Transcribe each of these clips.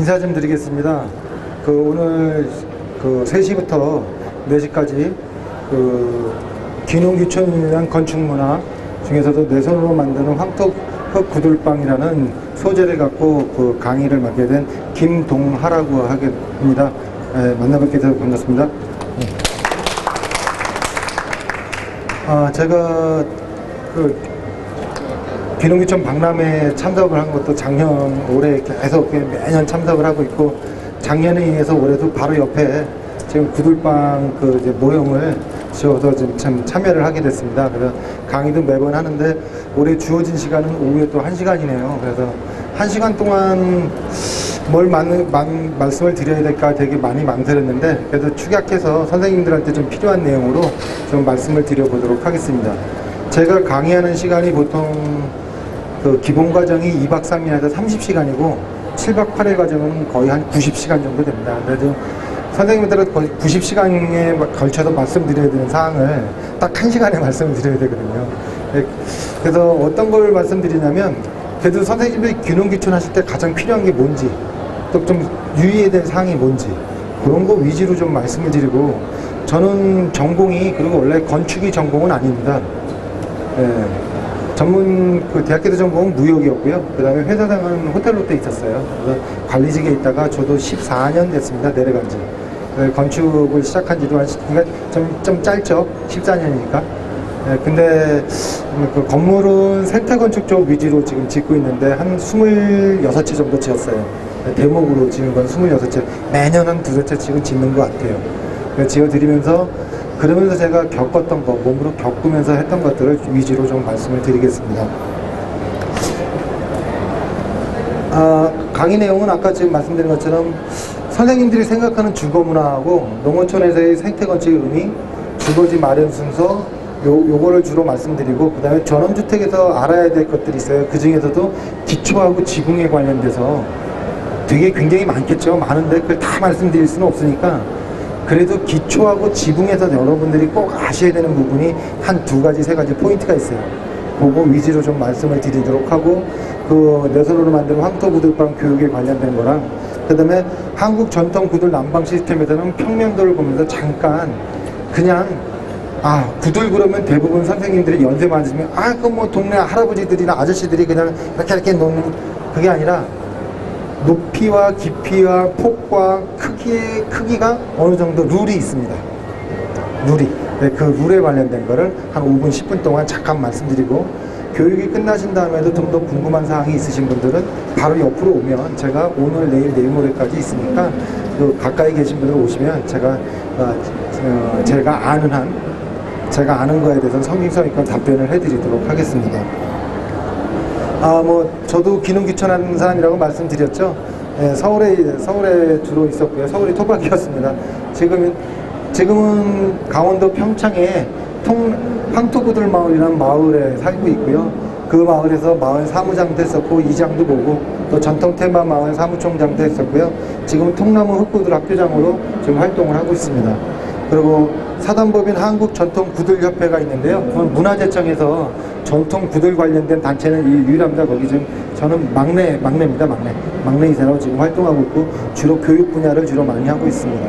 인사 좀 드리겠습니다. 오늘 3시부터 4시까지 귀농귀촌이란 건축문화 중에서도 내 손으로 만드는 황토흙 구들방이라는 소재를 갖고 강의를 맡게 된 김동하라고 하겠습니다. 만나뵙게 돼서 반갑습니다. 제가 귀농귀촌 박람회에 참석을 한 것도 올해 계속 매년 참석을 하고 있고, 작년에 의해서 올해도 바로 옆에 지금 구들방 모형을 지어서 지금 참여를 하게 됐습니다. 그래서 강의도 매번 하는데 올해 주어진 시간은 오후에 또 1시간이네요. 그래서 1시간 동안 뭘 말씀을 드려야 될까 되게 많이 망설였는데, 그래도 축약해서 선생님들한테 좀 필요한 내용으로 좀 말씀을 드려보도록 하겠습니다. 제가 강의하는 시간이 보통 기본 과정이 2박 3일에서 30시간이고 7박 8일 과정은 거의 한 90시간 정도 됩니다. 그래도 선생님들은 거의 90시간에 걸쳐서 말씀드려야 되는 사항을 딱 1시간에 말씀을 드려야 되거든요. 그래서 어떤 걸 말씀드리냐면, 그래도 선생님들이 귀농귀촌 하실 때 가장 필요한 게 뭔지, 또 좀 유의해야 될 사항이 뭔지, 그런 거 위주로 좀 말씀을 드리고, 저는 전공이, 그리고 원래 건축이 전공은 아닙니다. 대학교 때 전공은 무역이었고요. 그 다음에 회사 생활은 호텔로또 있었어요. 그래서 관리직에 있다가 저도 14년 됐습니다. 내려간 지. 건축을 시작한 지도 그러니까 좀 짧죠. 14년이니까. 근데 건물은 생태건축 쪽 위주로 지금 짓고 있는데 한 26채 정도 지었어요. 대목으로 지은 건 26채. 매년 한 2-3채 지금 짓는 것 같아요. 지어드리면서, 그러면서 제가 겪었던 거, 몸으로 겪으면서 했던 것들을 위주로 좀 말씀을 드리겠습니다. 강의 내용은 아까 지금 말씀드린 것처럼 선생님들이 생각하는 주거문화하고 농어촌에서의 생태건축의 의미, 주거지 마련 순서, 요거를 주로 말씀드리고, 그 다음에 전원주택에서 알아야 될 것들이 있어요. 그 중에서도 기초하고 지붕에 관련돼서 되게 굉장히 많겠죠. 많은데 그걸 다 말씀드릴 수는 없으니까, 그래도 기초하고 지붕에서 여러분들이 꼭 아셔야 되는 부분이 한 2가지, 3가지 포인트가 있어요. 그거 위주로 좀 말씀을 드리도록 하고, 내 손으로 만든 황토구들방 교육에 관련된 거랑, 그 다음에 한국 전통 구들 난방 시스템에서는 평면도를 보면서 잠깐 그냥 구들 그러면 대부분 선생님들이 연세 많으시면 그건 뭐 동네 할아버지들이나 아저씨들이 그냥 이렇게 놓는, 그게 아니라 높이와 깊이와 폭과 크기가 어느 정도 룰이 있습니다. 룰이. 그 룰에 관련된 거를 한 5분, 10분 동안 잠깐 말씀드리고, 교육이 끝나신 다음에도 좀 더 궁금한 사항이 있으신 분들은 바로 옆으로 오면, 제가 오늘, 내일, 내일 모레까지 있으니까 가까이 계신 분들 오시면 제가 아는 거에 대해서는 성심성의껏 답변을 해드리도록 하겠습니다. 저도 귀농귀촌하는 사람이라고 말씀드렸죠. 서울에 주로 있었고요. 서울이 토박이었습니다. 지금은 강원도 평창에 황토구들 마을이라는 마을에 살고 있고요. 그 마을에서 마을 사무장도 했었고, 이장도 보고, 또 전통 테마 마을 사무총장도 했었고요. 지금은 통나무 흙구들 학교장으로 지금 활동을 하고 있습니다. 그리고 사단법인 한국전통구들협회가 있는데요. 그건 문화재청에서 전통 구들 관련된 단체는 유일합니다. 거기 지금 저는 막내입니다. 막내 이사로 지금 활동하고 있고, 주로 교육 분야를 주로 많이 하고 있습니다.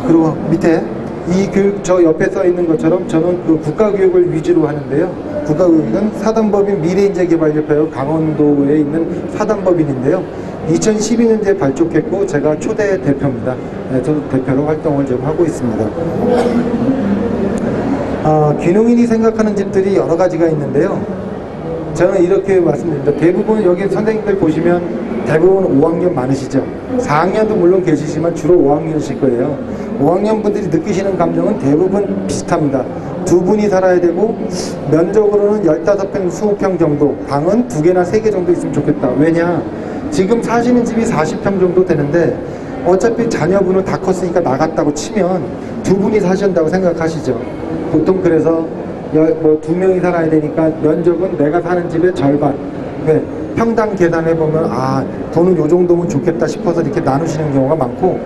그리고 밑에 이 교육, 저 옆에 써 있는 것처럼 저는 국가교육을 위주로 하는데요. 국가교육은 사단법인 미래인재개발협회로 강원도에 있는 사단법인인데요. 2012년도에 발족했고, 제가 초대 대표입니다. 저도 대표로 활동을 좀 하고 있습니다. 귀농인이 생각하는 집들이 여러 가지가 있는데요. 저는 이렇게 말씀드립니다. 대부분 여기 선생님들 보시면 대부분 5학년 많으시죠. 4학년도 물론 계시지만 주로 5학년이실 거예요. 5학년 분들이 느끼시는 감정은 대부분 비슷합니다. 2분이 살아야 되고, 면적으로는 15평, 20평 정도, 방은 2개나 3개 정도 있으면 좋겠다. 왜냐? 지금 사시는 집이 40평 정도 되는데, 어차피 자녀분은 다 컸으니까 나갔다고 치면 2분이 사신다고 생각하시죠. 보통 그래서 2명이 살아야 되니까 면적은 내가 사는 집의 절반. 평당 계산해보면 돈은 요 정도면 좋겠다 싶어서 이렇게 나누시는 경우가 많고,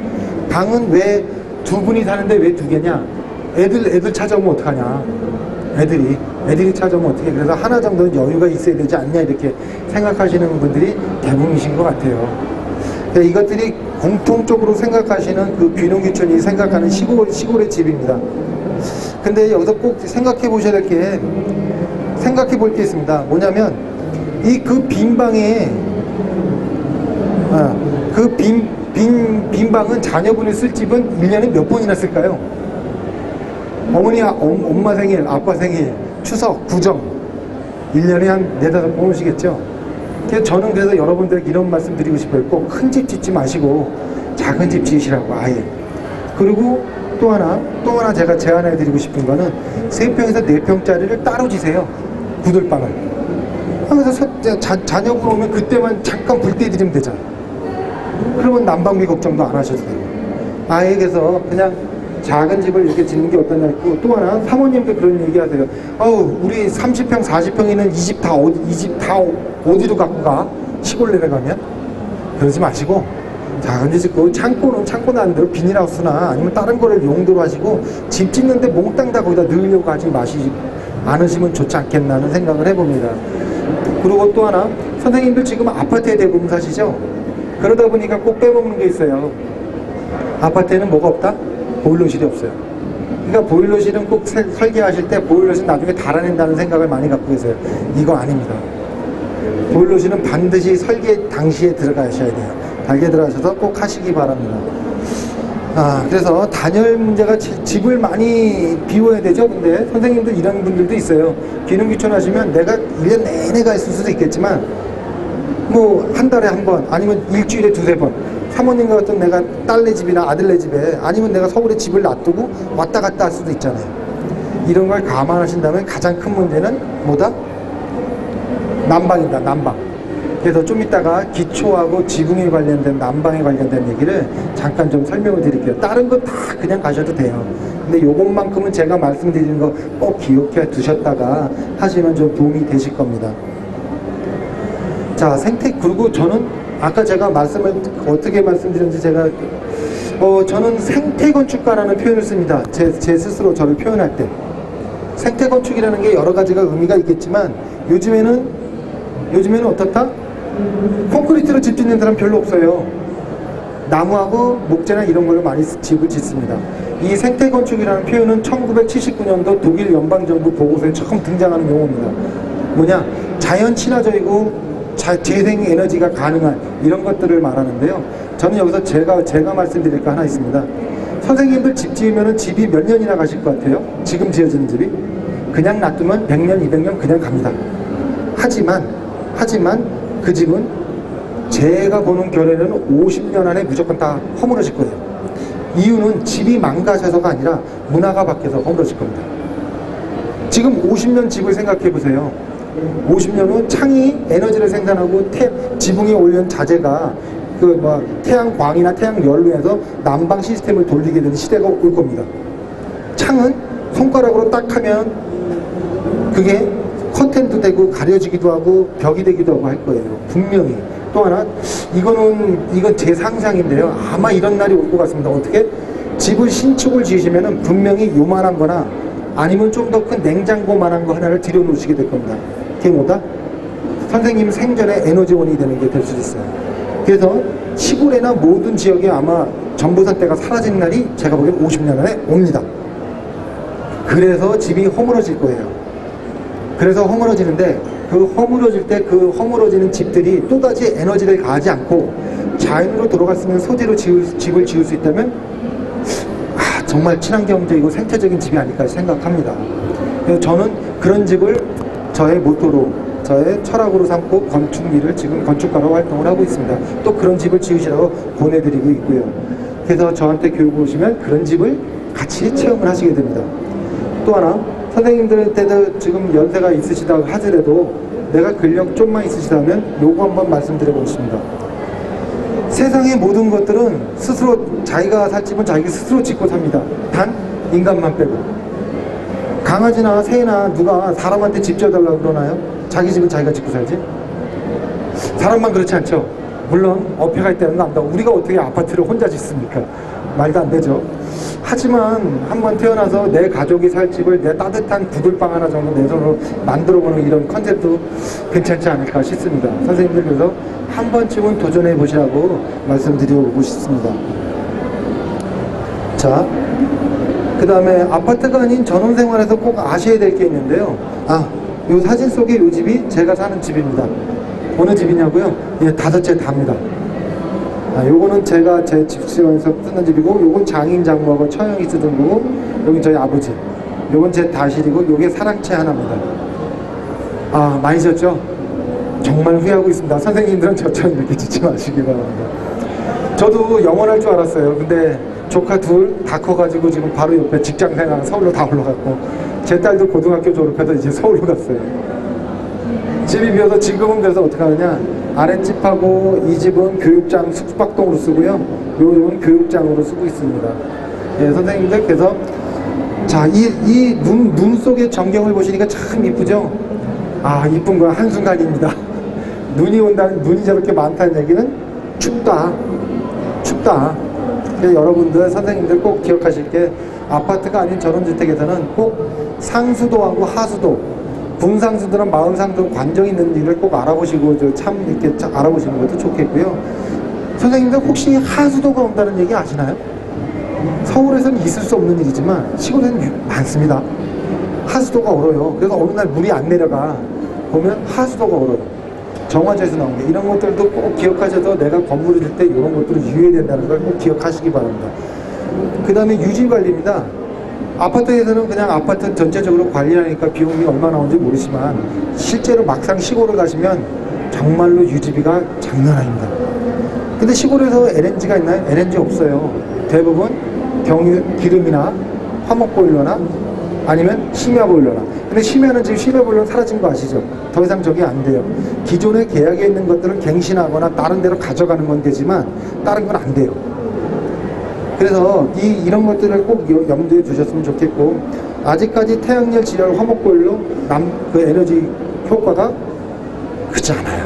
방은 왜 2분이 사는데 왜 2개냐? 애들 찾아오면 어떡하냐? 애들이 찾아오면 어떻게, 그래서 하나 정도는 여유가 있어야 되지 않냐, 이렇게 생각하시는 분들이 대부분이신 것 같아요. 이것들이 공통적으로 생각하시는 그 귀농귀촌이 생각하는 시골의 집입니다. 근데 여기서 꼭 생각해 보셔야 될 게, 생각해 볼 게 있습니다. 뭐냐면, 그 빈 방에, 그 빈 방은 자녀분이 쓸 집은 1년에 몇 번이나 쓸까요? 어머니, 엄마 생일, 아빠 생일, 추석, 구정, 1년에 한 4-5번 오시겠죠? 그래서 저는 그래서 여러분들에게 이런 말씀 드리고 싶어요. 꼭 큰 집 짓지 마시고 작은 집 지으시라고, 아예. 그리고 또 하나 제가 제안해 드리고 싶은 거는 3평에서 4평짜리를 따로 지세요. 구들방을. 그래서 자녀분 오면 그때만 잠깐 불 떼드리면 되잖아. 그러면 난방비 걱정도 안 하셔도 되고. 아예 그래서 그냥 작은 집을 이렇게 짓는 게 어떠냐 했고, 또 하나 사모님도 그런 얘기 하세요. 우리 30평 40평 있는 이 집 다 어디로 갖고 가? 시골 내려가면? 그러지 마시고 작은 집 짓고, 창고는 창고 나는 대로 비닐하우스나 아니면 다른 거를 용도로 하시고, 집 짓는데 몽땅 다 거기다 넣으려고 하지 마시지 않으시면 좋지 않겠나는 생각을 해봅니다. 그리고 또 하나, 선생님들 지금 아파트에 대부분 사시죠? 그러다 보니까 꼭 빼먹는 게 있어요. 아파트에는 뭐가 없다? 보일러실이 없어요. 그러니까 보일러실은 꼭 설계하실 때 보일러실 나중에 달아낸다는 생각을 많이 갖고 계세요. 이거 아닙니다. 보일러실은 반드시 설계 당시에 들어가셔야 돼요. 달게 들어가셔서 꼭 하시기 바랍니다. 그래서 단열 문제가 집을 많이 비워야 되죠. 근데 선생님들 이런 분들도 있어요. 귀농귀촌 하시면 내가 1년 내내 가 있을 수도 있겠지만 뭐 한 달에 한 번, 아니면 일주일에 2-3번, 사모님과 같은 내가 딸네 집이나 아들네 집에, 아니면 내가 서울에 집을 놔두고 왔다 갔다 할 수도 있잖아요. 이런 걸 감안하신다면 가장 큰 문제는 뭐다? 난방이다, 난방. 그래서 좀 이따가 기초하고 지붕에 관련된, 난방에 관련된 얘기를 잠깐 좀 설명을 드릴게요. 다른 거 다 그냥 가셔도 돼요. 근데 요것만큼은 제가 말씀드리는 거 꼭 기억해 두셨다가 하시면 좀 도움이 되실 겁니다. 자, 그리고 저는 아까 제가 어떻게 말씀드렸는지 제가, 저는 생태건축가라는 표현을 씁니다. 제 스스로 저를 표현할 때. 생태건축이라는 게 여러 가지가 의미가 있겠지만, 요즘에는 어떻다? 콘크리트로 집 짓는 사람 별로 없어요. 나무하고 목재나 이런 걸로 많이 집을 짓습니다. 이 생태건축이라는 표현은 1979년도 독일 연방정부 보고서에 처음 등장하는 용어입니다. 뭐냐? 자연 친화적이고 재생에너지가 가능한 이런 것들을 말하는데요. 저는 여기서 제가 말씀드릴 거 하나 있습니다. 선생님들 집 지으면 집이 몇 년이나 가실 것 같아요? 지금 지어지는 집이? 그냥 놔두면 100년, 200년 그냥 갑니다. 하지만 그 집은 제가 보는 결에는 50년 안에 무조건 다 허물어질 거예요. 이유는 집이 망가져서가 아니라 문화가 바뀌어서 허물어질 겁니다. 지금 50년 집을 생각해 보세요. 50년 후 창이 에너지를 생산하고 지붕에 올려온 자재가 태양광이나 태양열로 해서 난방 시스템을 돌리게 되는 시대가 올 겁니다. 창은 손가락으로 딱 하면 그게 커튼도 되고 가려지기도 하고 벽이 되기도 하고 할 거예요. 분명히. 또 하나, 이건 제 상상인데요. 아마 이런 날이 올 것 같습니다. 어떻게? 집을 신축을 지으시면은 분명히 요만한 거나 아니면 좀 더 큰 냉장고만한 거 하나를 들여놓으시게 될 겁니다. 그게 뭐다? 선생님 생전에 에너지원이 되는 게 될 수 있어요. 그래서 시골이나 모든 지역에 아마 전부산대가 사라지는 날이 제가 보기엔 50년 안에 옵니다. 그래서 집이 허물어질 거예요. 그래서 허물어지는데, 그 허물어질 때 그 허물어지는 집들이 또다시 에너지를 가하지 않고 자연으로 돌아갈 수 있는 소재로 집을 지을 수 있다면 정말 친환경적이고 생태적인 집이 아닐까 생각합니다. 그래서 저는 그런 집을 저의 모토로, 저의 철학으로 삼고 건축 일을 지금 건축가로 활동을 하고 있습니다. 또 그런 집을 지으시라고 보내드리고 있고요. 그래서 저한테 교육을 오시면 그런 집을 같이 체험을 하시게 됩니다. 또 하나, 선생님들한테도 지금 연세가 있으시다고 하더라도 내가 근력 좀만 있으시다면 요거 한번 말씀드려보겠습니다. 세상의 모든 것들은 스스로 자기가 살 집은 자기 스스로 짓고 삽니다. 단 인간만 빼고. 강아지나 새나 누가 사람한테 집 지어달라고 그러나요? 자기 집은 자기가 짓고 살지? 사람만 그렇지 않죠? 물론 어폐가 있다는 거 압니다. 우리가 어떻게 아파트를 혼자 짓습니까? 말도 안 되죠. 하지만 한번 태어나서 내 가족이 살 집을 내 따뜻한 구들방 하나 정도 내 손으로 만들어보는 이런 컨셉도 괜찮지 않을까 싶습니다. 선생님들 그래서 한 번쯤은 도전해 보시라고 말씀드리고 싶습니다. 자, 그 다음에 아파트가 아닌 전원생활에서 꼭 아셔야 될 게 있는데요. 요 사진 속의 요 집이 제가 사는 집입니다. 어느 집이냐고요? 예, 5채 다입니다. 요거는 제가 제 집에서 쓰는 집이고, 요건 장인 장모하고 처형이 쓰던 거고, 여긴 저희 아버지, 요건 제 다실이고, 요게 사랑채 하나입니다. 많이 졌죠? 정말 후회하고 있습니다. 선생님들은 저처럼 이렇게 짓지 마시기 바랍니다. 저도 영원할 줄 알았어요. 근데 조카 둘 다 커가지고 지금 바로 옆에 직장생활 서울로 다 올라갔고, 제 딸도 고등학교 졸업해서 이제 서울로 갔어요. 집이 비어서 지금은 그래서 어떻게 하느냐, 아랫집하고 이 집은 교육장 숙박동으로 쓰고요, 요건 교육장으로 쓰고 있습니다. 예, 선생님들, 그래서 자, 이 눈 속의 전경을 보시니까 참 이쁘죠? 이쁜 건 한순간입니다. 눈이 저렇게 많다는 얘기는 춥다. 그래서 여러분들, 선생님들 꼭 기억하실 게, 아파트가 아닌 전원주택에서는 꼭 상수도하고 하수도, 분상수도랑 마을상도 관정 있는 일을 꼭 알아보시고, 참 이렇게 알아보시는 것도 좋겠고요. 선생님들 혹시 하수도가 온다는 얘기 아시나요? 서울에서는 있을 수 없는 일이지만 시골에는 많습니다. 하수도가 얼어요. 그래서 어느 날 물이 안 내려가 보면 하수도가 얼어요. 정화조에서 나온 게, 이런 것들도 꼭 기억하셔서 내가 건물을 질 때 이런 것들을 유의해야 된다는 걸 꼭 기억하시기 바랍니다. 그 다음에 유지관리입니다. 아파트에서는 그냥 아파트 전체적으로 관리하니까 비용이 얼마 나오는지 모르지만, 실제로 막상 시골을 가시면 정말로 유지비가 장난 아닙니다. 근데 시골에서 LNG가 있나요? LNG 없어요. 대부분 기름이나 화목보일러나 아니면 심야보일러나. 근데 심야는 지금 심야보일러는 사라진 거 아시죠? 더 이상 저게 안 돼요. 기존에 계약에 있는 것들을 갱신하거나 다른 데로 가져가는 건 되지만 다른 건 안 돼요. 그래서 이런 것들을 꼭 염두에 두셨으면 좋겠고, 아직까지 태양열 지열 화목보일러 그 에너지 효과가 크지 않아요.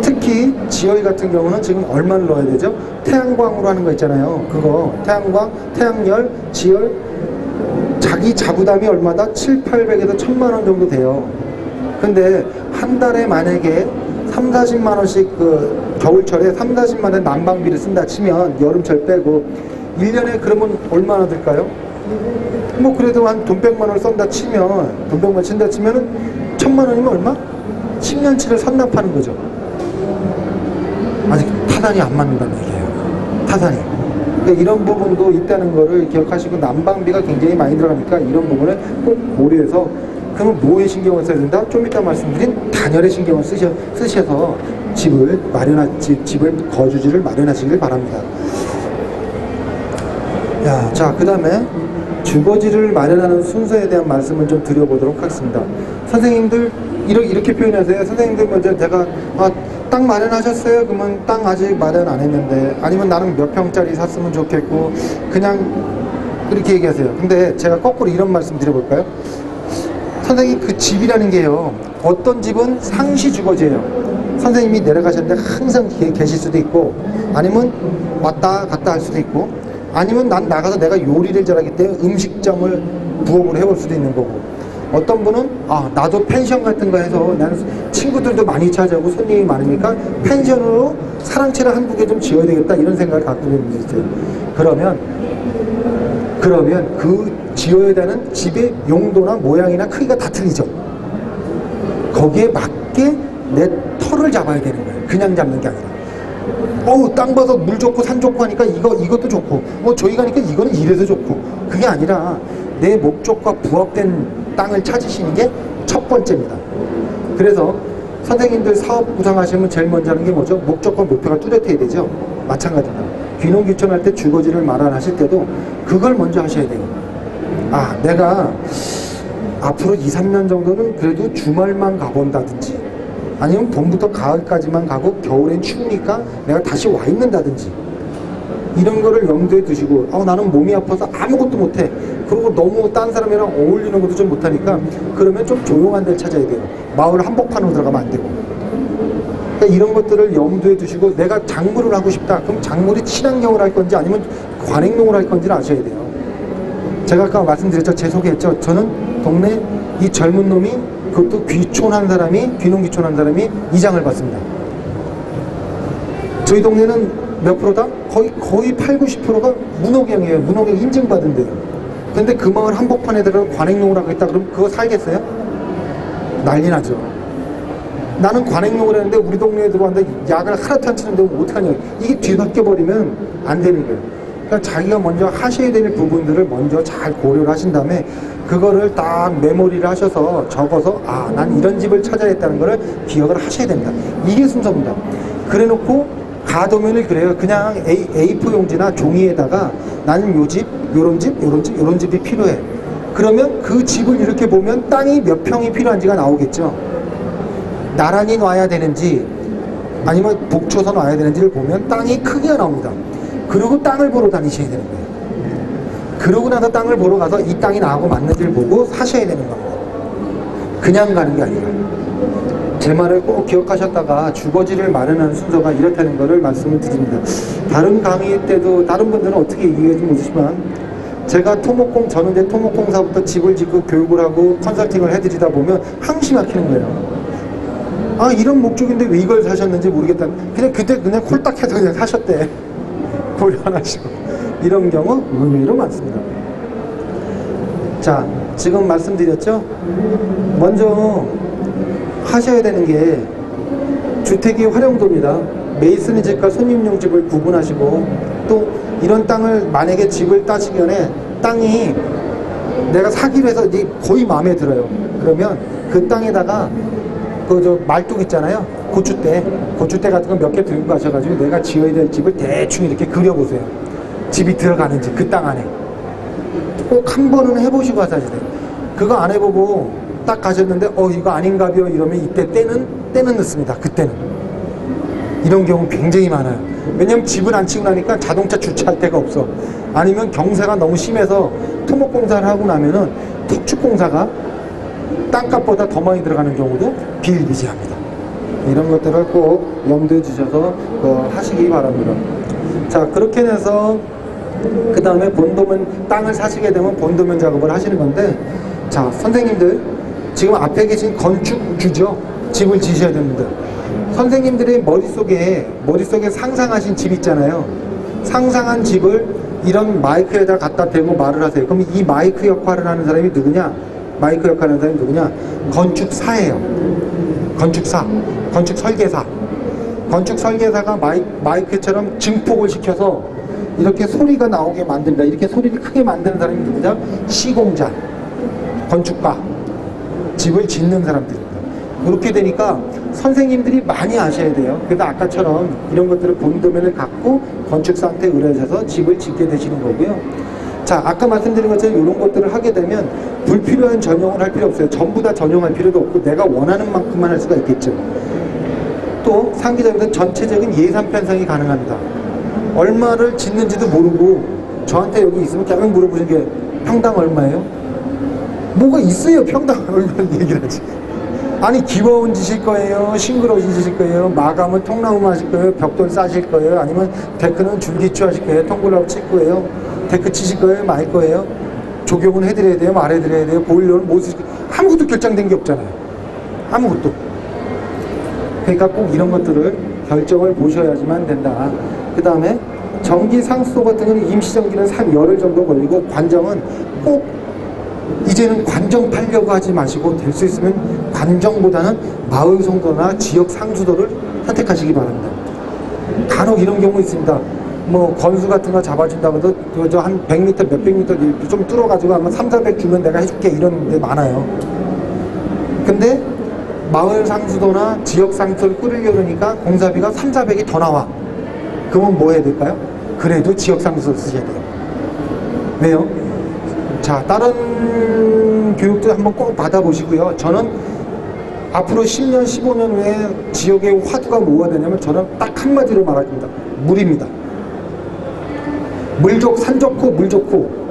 특히 지열 같은 경우는 지금 얼마를 넣어야 되죠? 태양광으로 하는 거 있잖아요. 그거 태양광, 태양열, 지열, 자기 자부담이 얼마다? 700~800에서 1000만원 정도 돼요. 근데 한 달에 만약에 30~40만원씩 그 겨울철에 30~40만원 난방비를 쓴다 치면, 여름철 빼고 1년에 그러면 얼마나 들까요? 뭐 그래도 한 돈 100만원을 쏜다 치면, 돈 100만원 친다 치면은 1000만원이면 얼마? 10년치를 선납하는 거죠. 아직 타산이 안 맞는다는 얘기예요. 타산이. 그러니까 이런 부분도 있다는 거를 기억하시고, 난방비가 굉장히 많이 들어가니까 이런 부분을 꼭 고려해서, 그러면 뭐에 신경을 써야 된다? 좀 이따 말씀드린 단열에 신경을 쓰셔서 집을 거주지를 마련하시길 바랍니다. 자, 그 다음에 주거지를 마련하는 순서에 대한 말씀을 좀 드려보도록 하겠습니다. 선생님들 이렇게 표현하세요. 선생님들 먼저 제가 땅 마련하셨어요? 그러면 땅 아직 마련 안 했는데, 아니면 나는 몇 평짜리 샀으면 좋겠고, 그냥 그렇게 얘기하세요. 근데 제가 거꾸로 이런 말씀 드려볼까요? 선생님, 그 집이라는 게요, 어떤 집은 상시 주거지예요. 선생님이 내려가셨는데 항상 계실 수도 있고, 아니면 왔다 갔다 할 수도 있고, 아니면 난 나가서 내가 요리를 잘하기 때문에 음식점을 부업을 해볼 수도 있는 거고, 어떤 분은 나도 펜션 같은 거 해서, 나는 친구들도 많이 찾아오고 손님이 많으니까 펜션으로 사랑채를 한두 개 좀 지어야 되겠다, 이런 생각을 갖고 있는 분이 있어요. 그러면 그 지어야 되는 집의 용도나 모양이나 크기가 다 틀리죠. 거기에 맞게 내 터를 잡아야 되는 거예요. 그냥 잡는 게 아니라, 땅 봐서 물 좋고 산 좋고 하니까 이것도 좋고, 저기 가니까 이거는 이래서 좋고, 그게 아니라 내 목적과 부합된 땅을 찾으시는 게 첫 번째입니다. 그래서 선생님들 사업 구상하시면 제일 먼저 하는 게 뭐죠? 목적과 목표가 뚜렷해야 되죠. 마찬가지입니다. 귀농귀촌할 때 주거지를 마련하실 때도 그걸 먼저 하셔야 돼요. 내가 앞으로 2~3년 정도는 그래도 주말만 가본다든지, 아니면 봄부터 가을까지만 가고 겨울엔 추우니까 내가 다시 와 있는다든지, 이런 거를 염두에 두시고, 나는 몸이 아파서 아무것도 못해, 그리고 너무 딴 사람이랑 어울리는 것도 좀 못하니까, 그러면 좀 조용한 데를 찾아야 돼요. 마을 한복판으로 들어가면 안 되고. 그러니까 이런 것들을 염두에 두시고, 내가 작물을 하고 싶다, 그럼 작물이 친환경을 할 건지 아니면 관행농을 할 건지를 아셔야 돼요. 제가 아까 말씀드렸죠, 제 소개했죠. 저는 동네 이 젊은 놈이, 그것도 귀농귀촌한 사람이 이장을 받습니다. 저희 동네는 몇 프로다? 거의 8, 90%가 문호경이에요. 문호경 인증받은 데요. 근데 그 마을 한복판에 들어가 관행농을 하겠다 그러면 그거 살겠어요? 난리 나죠. 나는 관행농을 했는데 우리 동네에 들어왔는데 약을 하나도 안 치는데 어떡하냐. 이게 뒤바뀌어 버리면 안 되는 거예요. 그러니까 자기가 먼저 하셔야 될 부분들을 먼저 잘 고려를 하신 다음에 그거를 딱 메모리를 하셔서 적어서 아, 난 이런 집을 찾아야겠다는 거를 기억을 하셔야 된다. 이게 순서입니다. 그래 놓고 가도면을 그래요. 그냥 A4 용지나 종이에다가 나는 요 집, 요런 집, 요런 집, 요런 집이 필요해. 그러면 그 집을 이렇게 보면 땅이 몇 평이 필요한지가 나오겠죠. 나란히 놔야 되는지 아니면 복초서 놔야 되는지를 보면 땅이 크기가 나옵니다. 그리고 땅을 보러 다니셔야 되는 거예요. 그러고 나서 땅을 보러 가서 이 땅이 나하고 맞는지를 보고 사셔야 되는 겁니다. 그냥 가는 게 아니라. 제 말을 꼭 기억하셨다가 주거지를 마련하는 순서가 이렇다는 것을 말씀을 드립니다. 다른 강의 때도 다른 분들은 어떻게 이해하지 못하시지만 제가 저는 이제 토목공사부터 집을 짓고 교육을 하고 컨설팅을 해드리다 보면 항시 막히는 거예요. 아, 이런 목적인데 왜 이걸 사셨는지 모르겠다. 그때 그냥 콜딱 해서 그냥 사셨대. 고려 안 하시고. 이런 경우 의외로 많습니다. 자, 지금 말씀드렸죠? 먼저 하셔야 되는 게 주택의 활용도입니다. 메이슨의 집과 손님용 집을 구분하시고 또 이런 땅을 만약에 집을 따시기 전에 땅이 내가 사기로 해서 거의 마음에 들어요. 그러면 그 땅에다가 그 말뚝 있잖아요. 고추대 같은 거 몇 개 들고 가셔가지고 내가 지어야 될 집을 대충 이렇게 그려보세요. 집이 들어가는지 그 땅 안에 꼭 한 번은 해보시고 하셔야 돼요. 그거 안 해보고 딱 가셨는데 이거 아닌가벼 이러면 이때 때는 넣습니다. 그때는 이런 경우 굉장히 많아요. 왜냐면 집을 안 치고 나니까 자동차 주차할 데가 없어. 아니면 경사가 너무 심해서 토목공사를 하고 나면은 특축공사가 땅값보다 더 많이 들어가는 경우도 비일비재합니다. 이런 것들을 꼭 염두에 주셔서 하시기 바랍니다. 자, 그렇게 해서 그 다음에 본도면 땅을 사시게 되면 본도면 작업을 하시는 건데, 자, 선생님들 지금 앞에 계신 건축주죠. 집을 지으셔야 됩니다. 선생님들의 머릿속에 상상하신 집 있잖아요. 상상한 집을 이런 마이크에다 갖다 대고 말을 하세요. 그럼 이 마이크 역할을 하는 사람이 누구냐? 마이크 역할을 하는 사람이 누구냐? 건축사예요. 건축사, 건축설계사. 건축설계사가 마이크처럼 증폭을 시켜서 이렇게 소리가 나오게 만든다. 이렇게 소리를 크게 만드는 사람이 누구냐? 시공자, 건축가, 집을 짓는 사람들입니다. 그렇게 되니까 선생님들이 많이 아셔야 돼요. 그래서 아까처럼 이런 것들을 본도면을 갖고 건축사한테 의뢰하셔서 집을 짓게 되시는 거고요. 자, 아까 말씀드린 것처럼 이런 것들을 하게 되면 불필요한 전용을 할 필요 없어요. 전부 다 전용할 필요도 없고 내가 원하는 만큼만 할 수가 있겠죠. 또 상기자분들은 전체적인 예산 편성이 가능합니다. 얼마를 짓는지도 모르고 저한테 여기 있으면 그냥 물어보신 게 평당 얼마예요? 뭐가 있어요? 평당 얼마를 얘기를 하지. 아니, 기와원 지실 거예요? 싱글하우 지실 거예요? 마감은 통나무만 하실 거예요? 벽돌 싸실 거예요? 아니면 데크는 줄기추 하실 거예요? 통굴라고 칠 거예요? 데크 치실 거예요? 말 거예요? 조경은 해드려야 돼요? 말해드려야 돼요? 보일러는 뭐 쓰실 거예요? 아무것도 결정된 게 없잖아요. 아무것도. 그러니까 꼭 이런 것들을 결정을 보셔야지만 된다. 그 다음에 전기 상수도 같은 경우는 임시전기는 열흘 정도 걸리고 관정은 꼭 이제는 관정 팔려고 하지 마시고 될 수 있으면 관정보다는 마을 송도나 지역 상수도를 선택하시기 바랍니다. 간혹 이런 경우 있습니다. 뭐 건수 같은 거 잡아준다고 해도 저 한 100m 몇백 미터 좀 뚫어가지고 한번 3, 400 주면 내가 해줄게 이런 데 많아요. 근데 마을 상수도나 지역 상수도를 꾸리려고 그러니까 공사비가 3, 400이 더 나와. 그러면 뭐 해야 될까요? 그래도 지역 상수도 쓰셔야 돼요. 왜요? 자, 다른 교육도 한번 꼭 받아보시고요. 저는 앞으로 10년, 15년 후에 지역의 화두가 뭐가 되냐면 저는 딱 한마디로 말합니다. 물입니다. 산 좋고 물 좋고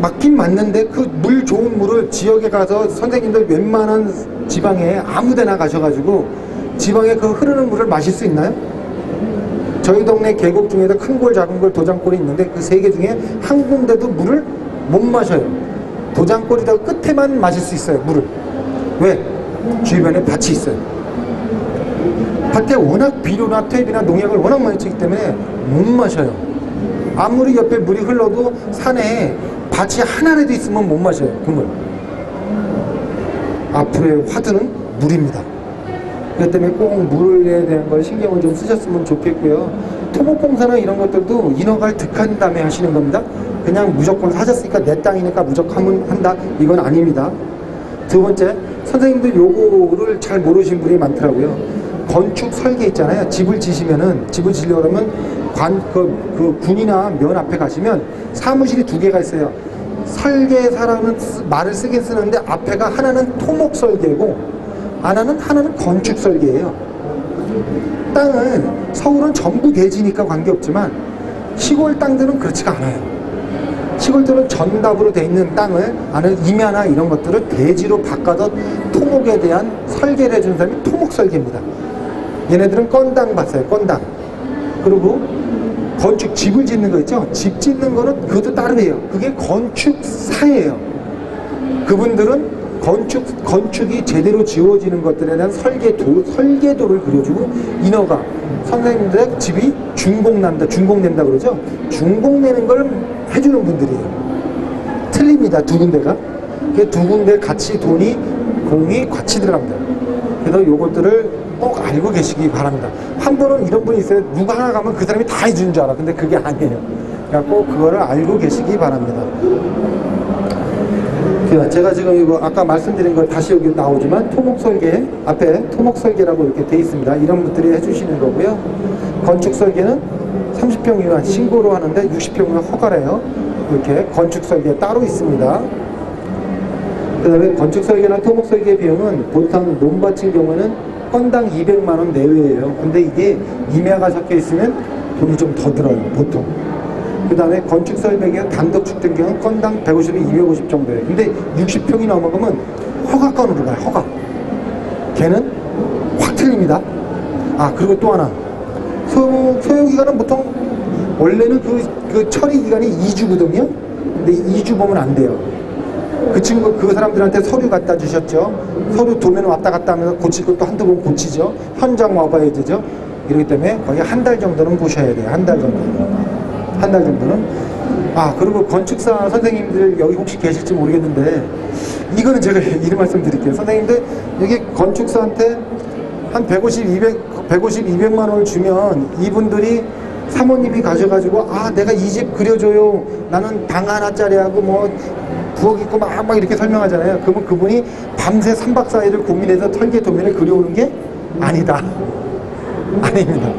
맞긴 맞는데 그 물 좋은 물을 지역에 가서 선생님들 웬만한 지방에 아무데나 가셔가지고 지방에 그 흐르는 물을 마실 수 있나요? 저희 동네 계곡 중에도 큰 골 작은 골 도장골이 있는데 그 세 개 중에 한 군데도 물을 못 마셔요. 도장골이다 끝에만 마실 수 있어요. 물을. 왜? 주변에 밭이 있어요. 밭에 워낙 비료나 퇴비나 농약을 워낙 많이 치기 때문에 못 마셔요. 아무리 옆에 물이 흘러도 산에 밭이 하나라도 있으면 못 마셔요. 그 물. 앞으로의 화두는 물입니다. 그렇기 때문에 꼭 물에 대한 걸 신경을 좀 쓰셨으면 좋겠고요. 토목공사나 이런 것들도 인허가를 득한 다음에 하시는 겁니다. 그냥 무조건 사셨으니까 내 땅이니까 무조건 한다, 이건 아닙니다. 두 번째, 선생님들 요거를 잘 모르신 분이 많더라고요. 건축 설계 있잖아요. 집을 지시면은, 집을 지려고 그러면 그 군이나 면 앞에 가시면 사무실이 두 개가 있어요. 설계사라는 말을 쓰긴 쓰는데 앞에가 하나는 토목 설계고 하나는 건축 설계예요. 땅을, 서울은 전부 대지니까 관계없지만 시골 땅들은 그렇지가 않아요. 시골들은 전답으로 돼 있는 땅을 아는 임야나 이런 것들을 대지로 바꿔서 토목에 대한 설계를 해주는 사람이 토목 설계입니다. 얘네들은 건당 봤어요. 건당. 그리고 건축, 집을 짓는 거 있죠? 집 짓는 거는 그것도 따로 해요. 그게 건축사예요. 그분들은 건축이 제대로 지어지는 것들에 대한 설계도를 그려주고, 인허가, 선생님들 집이 준공낸다 그러죠? 준공내는 걸 해주는 분들이에요. 틀립니다. 두 군데가. 그 두 군데 같이 공이 같이 들어갑니다. 그래서 요것들을 꼭 알고 계시기 바랍니다. 한 분은 이런 분이 있어요. 누가 하나 가면 그 사람이 다 해주는 줄 알아. 근데 그게 아니에요. 그러니까 꼭 그거를 알고 계시기 바랍니다. 제가 지금 이거 아까 말씀드린 거 다시 여기 나오지만 토목설계 앞에 토목설계라고 이렇게 돼 있습니다. 이런 분들이 해주시는 거고요. 건축설계는 30평 이하 신고로 하는데 60평 이하 허가래요. 이렇게 건축설계 따로 있습니다. 그 다음에 건축설계나 토목설계 비용은 보통 논밭인 경우는 건당 200만원 내외예요. 근데 이게 임야가 섞여 있으면 돈이 좀 더 들어요. 보통. 그 다음에 건축설계가 단독 축된 경우는 건당 150에서 250 정도예요. 근데 60평이 넘어가면 허가권으로 가요. 허가. 걔는 확 틀립니다. 아, 그리고 또 하나, 소요기간은 보통 원래는 그 처리 기간이 2주거든요. 근데 2주 보면 안 돼요. 그 사람들한테 서류 갖다 주셨죠. 서류 도면 왔다 갔다 하면서 고칠 것도 한두 번 고치죠. 현장 와봐야 되죠. 이러기 때문에 거의 한 달 정도는 보셔야 돼요. 한 달 정도는. 아, 그리고 건축사 선생님들 여기 혹시 계실지 모르겠는데, 이거는 제가 이런 말씀 드릴게요. 선생님들, 여기 건축사한테 한 200만 원을 주면 이분들이 사모님이 가셔가지고, 아, 내가 이 집 그려줘요. 나는 방 하나짜리 하고 뭐 부엌 있고 막 이렇게 설명하잖아요. 그러면 그분이 밤새 3박 4일을 고민해서 설계 도면을 그려오는 게 아니다. 아닙니다.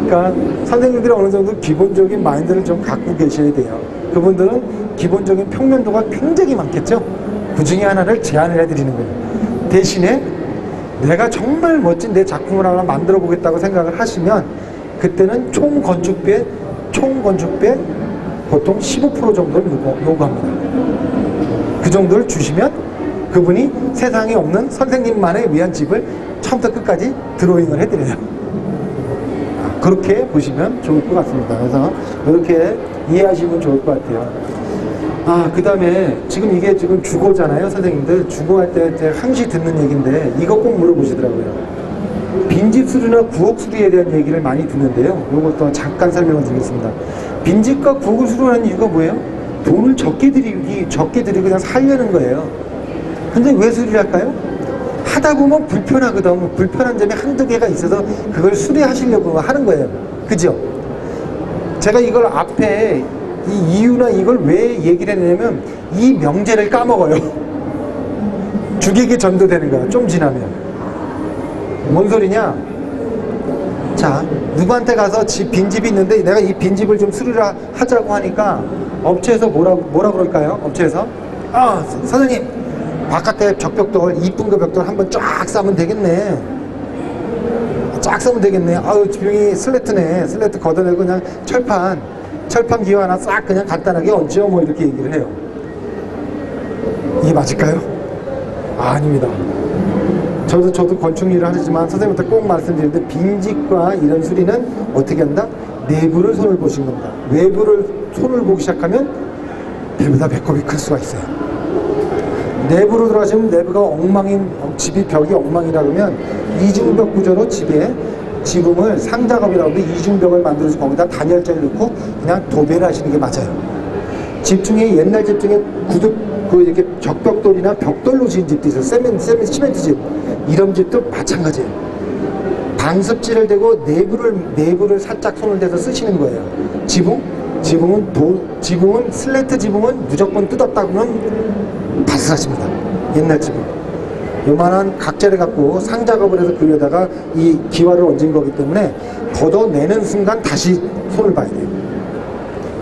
그러니까 선생님들이 어느 정도 기본적인 마인드를 좀 갖고 계셔야 돼요. 그분들은 기본적인 평면도가 굉장히 많겠죠. 그 중에 하나를 제안을 해드리는 거예요. 대신에 내가 정말 멋진 내 작품을 하나 만들어 보겠다고 생각을 하시면, 그때는 총 건축비에 보통 15% 정도를 요구합니다. 그 정도를 주시면 그분이 세상에 없는 선생님만을 위한 집을 처음부터 끝까지 드로잉을 해드려요. 그렇게 보시면 좋을 것 같습니다. 그래서 이렇게 이해하시면 좋을 것 같아요. 아, 그 다음에 이게 지금 주거잖아요. 선생님들 주거할 때 항시 듣는 얘기인데 이거 꼭 물어보시더라고요. 빈집 수리나 구옥 수리에 대한 얘기를 많이 듣는데요. 이것도 잠깐 설명을 드리겠습니다. 빈집과 구옥을 수리하는 이유가 뭐예요? 돈을 적게 들이고 그냥 살려는 거예요. 근데 왜 수리를 할까요? 하다 보면 불편하거든. 불편한 점이 한두 개가 있어서 그걸 수리하시려고 하는 거예요. 그죠? 제가 이걸 앞에 이 이유나 이걸 왜 얘기를 했냐면 이 명제를 까먹어요. 주객이 전도되는 거야. 좀 지나면. 뭔 소리냐? 자, 누구한테 가서 빈집이 있는데 내가 이 빈집을 좀 수리를 하자고 하니까 업체에서 뭐라 그럴까요? 업체에서 선생님, 바깥에 적벽돌, 이쁜 거 벽돌 한번 쫙 싸면 되겠네. 아유, 조용히 슬래트네. 슬래트 걷어내고 그냥 철판 기호 하나 싹 그냥 간단하게 얹죠. 뭐 이렇게 얘기를 해요. 이게 맞을까요? 아닙니다. 저도 건축 일을 하지만 선생님한테 꼭 말씀드리는데, 빈집과 이런 수리는 어떻게 한다? 내부를 손을 보신 겁니다. 외부를 손을 보기 시작하면 배보다 배꼽이 클 수가 있어요. 내부로 들어가시면 내부가 집이 벽이 엉망이라 그러면 이중벽 구조로 집에 지붕을 상작업이라고 하는데 이중벽을 만들어서 거기다 단열재를 넣고 그냥 도배를 하시는 게 맞아요. 집 중에 옛날 집 중에 이렇게 적벽돌이나 벽돌로 지은 집도 있어요. 시멘트 집. 이런 집도 마찬가지예요. 방습지를 대고 내부를 살짝 손을 대서 쓰시는 거예요. 지붕은 슬레이트 지붕은 무조건 뜯었다 그러면 바스라집니다. 옛날 지붕. 요만한 각재를 갖고 상작업을 해서 그 위에다가 이 기와를 얹은 거기 때문에 걷어내는 순간 다시 손을 봐야 돼요.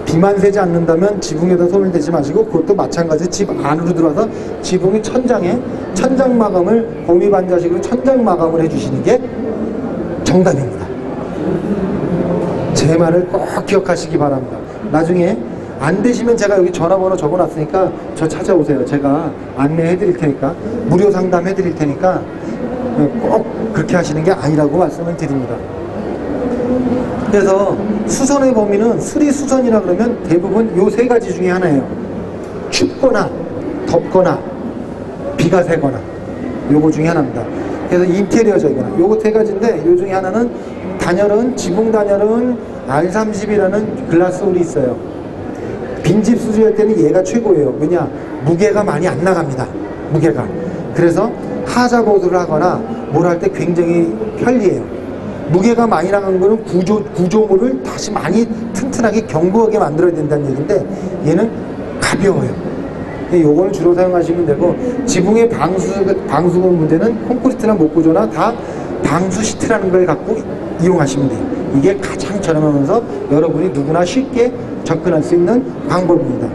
비만 새지 않는다면 지붕에다 손을 대지 마시고, 그것도 마찬가지 집 안으로 들어와서 지붕의 천장에 천장 마감을 호미반자식으로 천장 마감을 해주시는 게 정답입니다. 제 말을 꼭 기억하시기 바랍니다. 나중에 안 되시면 제가 여기 전화번호 적어놨으니까 저 찾아오세요. 제가 안내해 드릴 테니까, 무료 상담해 드릴 테니까 꼭 그렇게 하시는 게 아니라고 말씀을 드립니다. 그래서 수선의 범위는 수리수선이라 그러면 대부분 요 세 가지 중에 하나예요. 춥거나 덥거나 비가 새거나 요거 중에 하나입니다. 그래서 인테리어적이거나 요거 세 가지인데, 요 중에 하나는 단열은, 지붕 단열은 R30이라는 글라스홀이 있어요. 빈집 수리할 때는 얘가 최고예요. 왜냐? 무게가 많이 안 나갑니다. 무게가. 그래서 하자 보드를 하거나 뭘 할 때 굉장히 편리해요. 무게가 많이 나간 거는 구조물을 다시 많이 튼튼하게 견고하게 만들어야 된다는 얘기인데, 얘는 가벼워요. 요거는 주로 사용하시면 되고, 지붕의 방수구 문제는 콘크리트나 목구조나 다 방수 시트라는 걸 갖고 이용하시면 돼요. 이게 가장 저렴하면서 여러분이 누구나 쉽게 접근할 수 있는 방법입니다.